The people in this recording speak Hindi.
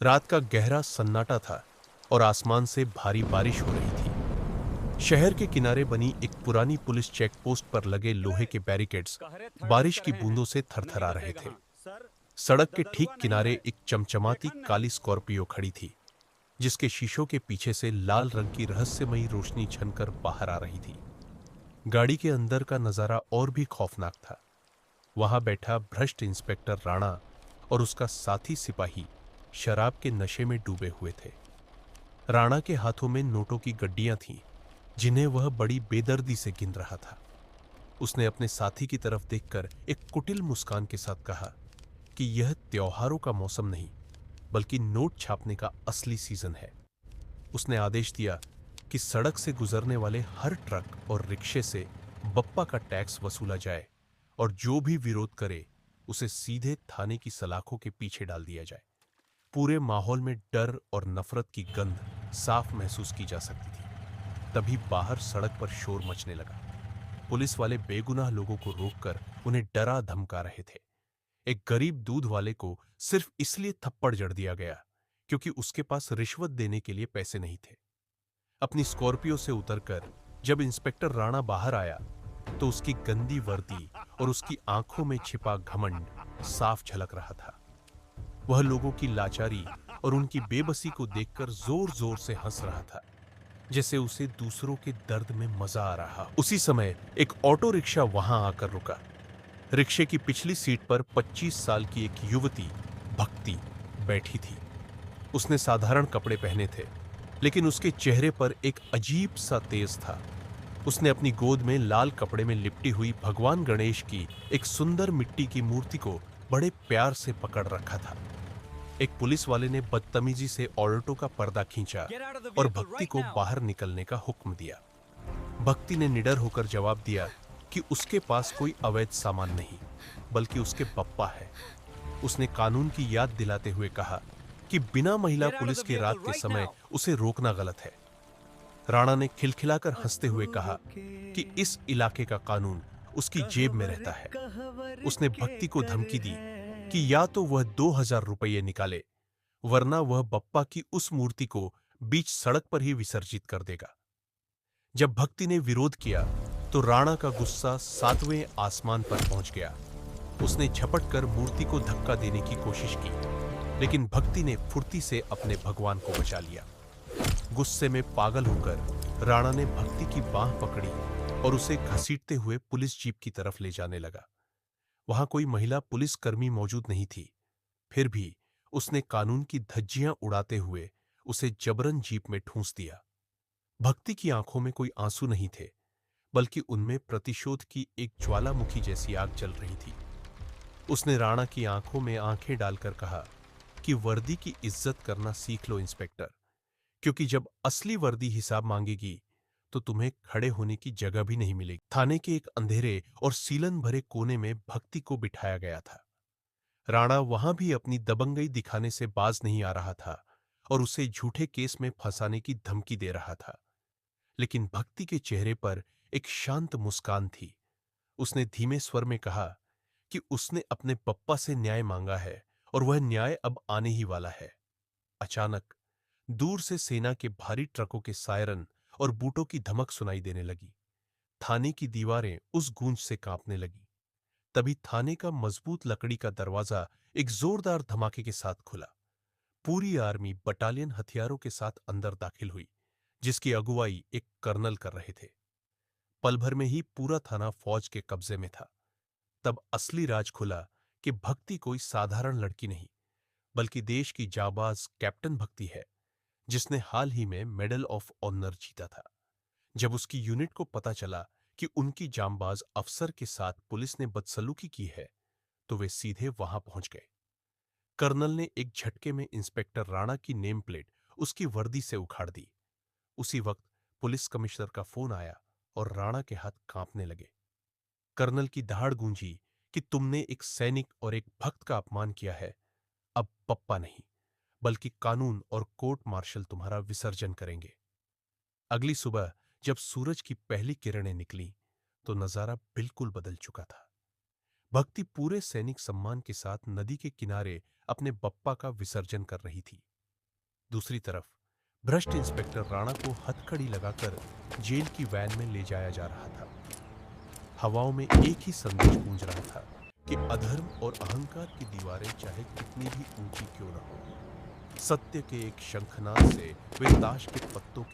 रात का गहरा सन्नाटा था और आसमान से भारी बारिश हो रही थी। शहर के किनारे बनी एक पुरानी पुलिस चेक पोस्ट पर लगे लोहे के बैरिकेड्स कहरे थर्ड बारिश शिफ्ट कर की रहे हैं। बूंदों से नहीं थरथरा तो रहे सही थे। कहाँ सर। सड़क के ठीक ददरुआ नहीं किनारे है। एक चमचमाती देखा नहीं। काली स्कॉर्पियो खड़ी थी, जिसके शीशों के पीछे से लाल रंग की रहस्यमयी रोशनी छनकर बाहर आ रही थी। गाड़ी के अंदर का नजारा और भी खौफनाक था। वहां बैठा भ्रष्ट इंस्पेक्टर राणा और उसका साथी सिपाही शराब के नशे में डूबे हुए थे। राणा के हाथों में नोटों की गड्डियां थीं, जिन्हें वह बड़ी बेदर्दी से गिन रहा था। उसने अपने साथी की तरफ देखकर एक कुटिल मुस्कान के साथ कहा कि यह त्योहारों का मौसम नहीं, बल्कि नोट छापने का असली सीजन है। उसने आदेश दिया कि सड़क से गुजरने वाले हर ट्रक और रिक्शे से बप्पा का टैक्स वसूला जाए और जो भी विरोध करे उसे सीधे थाने की सलाखों के पीछे डाल दिया जाए। पूरे माहौल में डर और नफरत की गंध साफ महसूस की जा सकती थी। तभी बाहर सड़क पर शोर मचने लगा। पुलिस वाले बेगुनाह लोगों को रोककर उन्हें डरा धमका रहे थे। एक गरीब दूध वाले को सिर्फ इसलिए थप्पड़ जड़ दिया गया क्योंकि उसके पास रिश्वत देने के लिए पैसे नहीं थे। अपनी स्कॉर्पियो से उतरकर जब इंस्पेक्टर राणा बाहर आया तो उसकी गंदी वर्दी और उसकी आंखों में छिपा घमंड साफ झलक रहा था। वह लोगों की लाचारी और उनकी बेबसी को देखकर जोर जोर से हंस रहा था, जैसे उसे दूसरों के दर्द में मजा आ रहा। उसी समय एक ऑटो रिक्शा वहां आकर रुका। रिक्शे की पिछली सीट पर 25 साल की एक युवती भक्ति बैठी थी। उसने साधारण कपड़े पहने थे, लेकिन उसके चेहरे पर एक अजीब सा तेज था। उसने अपनी गोद में लाल कपड़े में लिपटी हुई भगवान गणेश की एक सुंदर मिट्टी की मूर्ति को बड़े प्यार से पकड़ रखा था। एक पुलिस वाले ने बदतमीजी से ऑल्टो का पर्दा खींचा Get out of the और vehicle भक्ति right को now. बाहर निकलने का हुक्म दिया। भक्ति ने निडर होकर जवाब दिया कि उसके पास कोई अवैध सामान नहीं, बल्कि उसके पप्पा है। उसने कानून की याद दिलाते हुए कहा कि बिना महिला Get out of police the के रात vehicle के right समय now. उसे रोकना गलत है। राणा ने खिलखिलाकर हंसते हुए कहा कि इस इलाके का कानून उसकी जेब में रहता है। उसने भक्ति को धमकी दी कि या तो वह 2000 रुपये निकाले, वरना वह बप्पा की उस मूर्ति को बीच सड़क पर ही विसर्जित कर देगा। जब भक्ति ने विरोध किया तो राणा का गुस्सा 7वें आसमान पर पहुंच गया। उसने झपट कर मूर्ति को धक्का देने की कोशिश की, लेकिन भक्ति ने फुर्ती से अपने भगवान को बचा लिया। गुस्से में पागल होकर राणा ने भक्ति की बांह पकड़ी और उसे घसीटते हुए पुलिस जीप की तरफ ले जाने लगा। वहां कोई महिला पुलिसकर्मी मौजूद नहीं थी, फिर भी उसने कानून की धज्जियां उड़ाते हुए उसे जबरन जीप में ठूंस दिया। भक्ति की आंखों में कोई आंसू नहीं थे, बल्कि उनमें प्रतिशोध की एक ज्वालामुखी जैसी आग जल रही थी। उसने राणा की आंखों में आंखें डालकर कहा कि वर्दी की इज्जत करना सीख लो इंस्पेक्टर, क्योंकि जब असली वर्दी हिसाब मांगेगी तो तुम्हें खड़े होने की जगह भी नहीं मिलेगी। थाने के एक अंधेरे और सीलन भरे कोने में भक्ति को बिठाया गया था। राणा वहां भी अपनी दबंगई दिखाने से बाज नहीं आ रहा था और उसे झूठे केस में फंसाने की धमकी दे रहा था। लेकिन भक्ति के चेहरे पर एक शांत मुस्कान थी। उसने धीमे स्वर में कहा कि उसने अपने पप्पा से न्याय मांगा है और वह न्याय अब आने ही वाला है। अचानक दूर से सेना के भारी ट्रकों के सायरन और बूटों की धमक सुनाई देने लगी। थाने की दीवारें उस गूंज से कांपने लगी। तभी थाने का मजबूत लकड़ी का दरवाजा एक जोरदार धमाके के साथ खुला। पूरी आर्मी बटालियन हथियारों के साथ अंदर दाखिल हुई, जिसकी अगुवाई एक कर्नल कर रहे थे। पल भर में ही पूरा थाना फौज के कब्जे में था। तब असली राज खुला कि भक्ति कोई साधारण लड़की नहीं, बल्कि देश की जाबाज कैप्टन भक्ति है, जिसने हाल ही में मेडल ऑफ ऑनर जीता था। जब उसकी यूनिट को पता चला कि उनकी जांबाज अफसर के साथ पुलिस ने बदसलूकी की है, तो वे सीधे वहां पहुंच गए। कर्नल ने एक झटके में इंस्पेक्टर राणा की नेम प्लेट उसकी वर्दी से उखाड़ दी। उसी वक्त पुलिस कमिश्नर का फोन आया और राणा के हाथ कांपने लगे। कर्नल की दहाड़ गूंजी कि तुमने एक सैनिक और एक भक्त का अपमान किया है। अब पप्पा नहीं, बल्कि कानून और कोर्ट मार्शल तुम्हारा विसर्जन करेंगे। अगली सुबह जब सूरज की पहली किरणें निकलीं, तो नजारा बिल्कुल बदल चुका था। भक्ति पूरे सैनिक सम्मान के साथ नदी के किनारे अपने बप्पा का विसर्जन कर रही थी। दूसरी तरफ भ्रष्ट इंस्पेक्टर राणा को हथकड़ी लगाकर जेल की वैन में ले जाया जा रहा था। हवाओं में एक ही संदेश गूंज रहा था कि अधर्म और अहंकार की दीवारें चाहे कितनी भी ऊंची क्यों न हो, सत्य के एक शंखनाद से वे ताश के पत्तों की